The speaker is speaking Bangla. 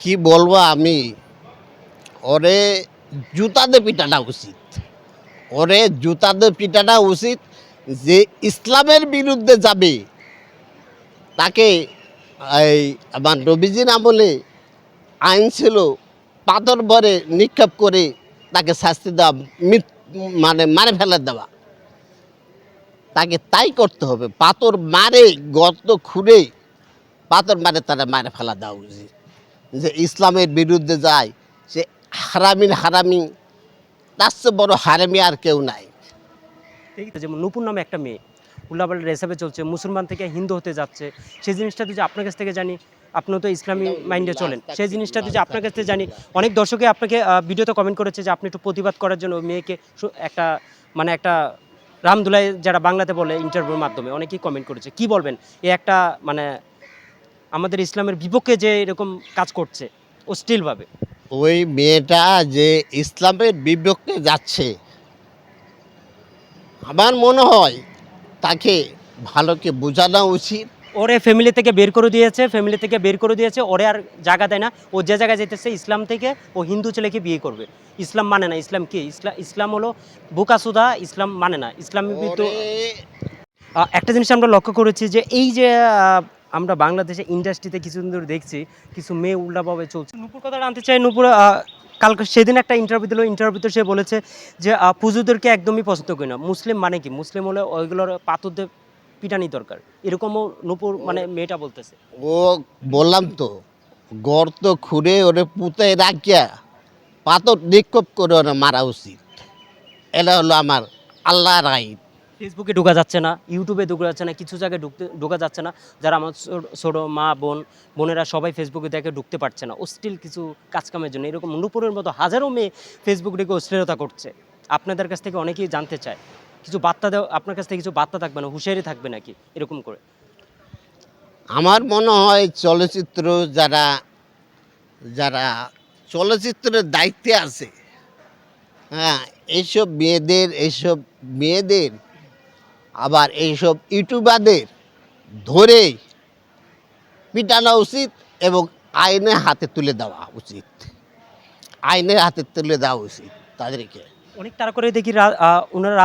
কি বলবো আমি, ওরে জুতাতে পিটানো উচিত। ওরে জুতাতে পিটানো উচিত। যে ইসলামের বিরুদ্ধে যাবে তাকে, এই আমার নবীজির আমলে আইন ছিল পাথর ভরে নিক্ষেপ করে তাকে শাস্তি দেওয়া, মানে মারে ফেলে দেওয়া। তাকে তাই করতে হবে, পাথর মারে গর্ত খুঁড়ে পাথর মারে তারা মারে ফেলা দেওয়া উচিত। যে ইসলামের বিরুদ্ধে যায় সে হারামির হারামি, তার চেয়ে বড় হারামি আর কেউ নাই। ঠিক আছে, যেমন নূপুর নামে একটা মেয়ে উল্লাপাল্লা হিসাবে চলছে, মুসলমান থেকে হিন্দু হতে যাচ্ছে। সেই জিনিসটা যদি আপনার কাছ থেকে জানি, আপনিও তো ইসলামী মাইন্ডে চলেন, সেই জিনিসটা যদি আপনার কাছ থেকে জানি, অনেক দর্শকে আপনাকে ভিডিওতে কমেন্ট করেছে যে আপনি একটু প্রতিবাদ করার জন্য ওই মেয়েকে একটা মানে একটা রামদুলাই যারা বাংলাতে বলে ইন্টারভিউর মাধ্যমে অনেকেই কমেন্ট করেছে। কি বলবেন এ একটা মানে আমাদের ইসলামের বিপক্ষে যে এরকম কাজ করছে অশ্লীলভাবে? ওই মেয়েটা যে ইসলামের বিপক্ষে যাচ্ছে, আমার মনে হয় তাকে ভালোকে বোঝানো উচিত। ওরে ফ্যামিলি থেকে বের করে দিয়েছে, ফ্যামিলি থেকে বের করে দিয়েছে, ওরে আর জায়গা দেয় না। ও যে জায়গায় যেতেছে ইসলাম থেকে ও হিন্দু ছেলেকে বিয়ে করবে। ইসলাম মানে না। ইসলাম কি? ইসলাম হলো বোকাসুদা, ইসলাম মানে না। ইসলামী কিন্তু ওরে একটা জিনিস আমরা লক্ষ্য করেছি যে এই যে আমরা বাংলাদেশে ইন্ডাস্ট্রিতে কিছুদিন ধরে দেখছি কিছু মেয়ে উল্টাভাবে চলছে। নূপুর কথাটা আনতে চাই। নূপুর কালকে সেদিন একটা ইন্টারভিউ দিল, ইন্টারভিউতে সে বলেছে যে পুজোদেরকে একদমই পছন্দ করি না। মুসলিম মানে কি? মুসলিম হলে ওইগুলোর পাথর দিয়ে পিটানি দরকার, এরকমও নূপুর মানে মেয়েটা বলতেছে। ও বললাম তো, গর্ত খুঁড়ে ওরে পুঁতে রাখিয়া পাথর নিক্ষেপ করে ওরে মারা উচিত। এটা হলো আমার আল্লাহর আইন। ফেসবুকে ঢোকা যাচ্ছে না, ইউটিউবে ঢোকা যাচ্ছে না, কিছু জায়গায় ঢোকা যাচ্ছে না। যারা আমার ছোট মা বোনেরা সবাই ফেসবুকে দেখে ঢুকতে পারছে না অশ্লীল কিছু কাজকামের জন্য। এরকম নূপুরের মতো হাজারো মেয়ে ফেসবুক ঢুকে অশ্লীলতা করছে। আপনাদের কাছ থেকে অনেকেই জানতে চায়, কিছু বার্তা দেওয়া আপনার কাছ থেকে কিছু বার্তা থাকবে না, হুঁশিয়ারি থাকবে নাকি এরকম করে? আমার মনে হয় চলচ্চিত্র যারা যারা চলচ্চিত্রের দায়িত্বে আছে, হ্যাঁ, এইসব মেয়েদের আবার এইসব ইউটিউবারদের ধরে পিটানো উচিত এবং আইনের হাতে তুলে দেওয়া উচিত। আইনের হাতে তুলে দেওয়া উচিত তাদেরকে। অনেক তাড়া করে দেখি ওনারা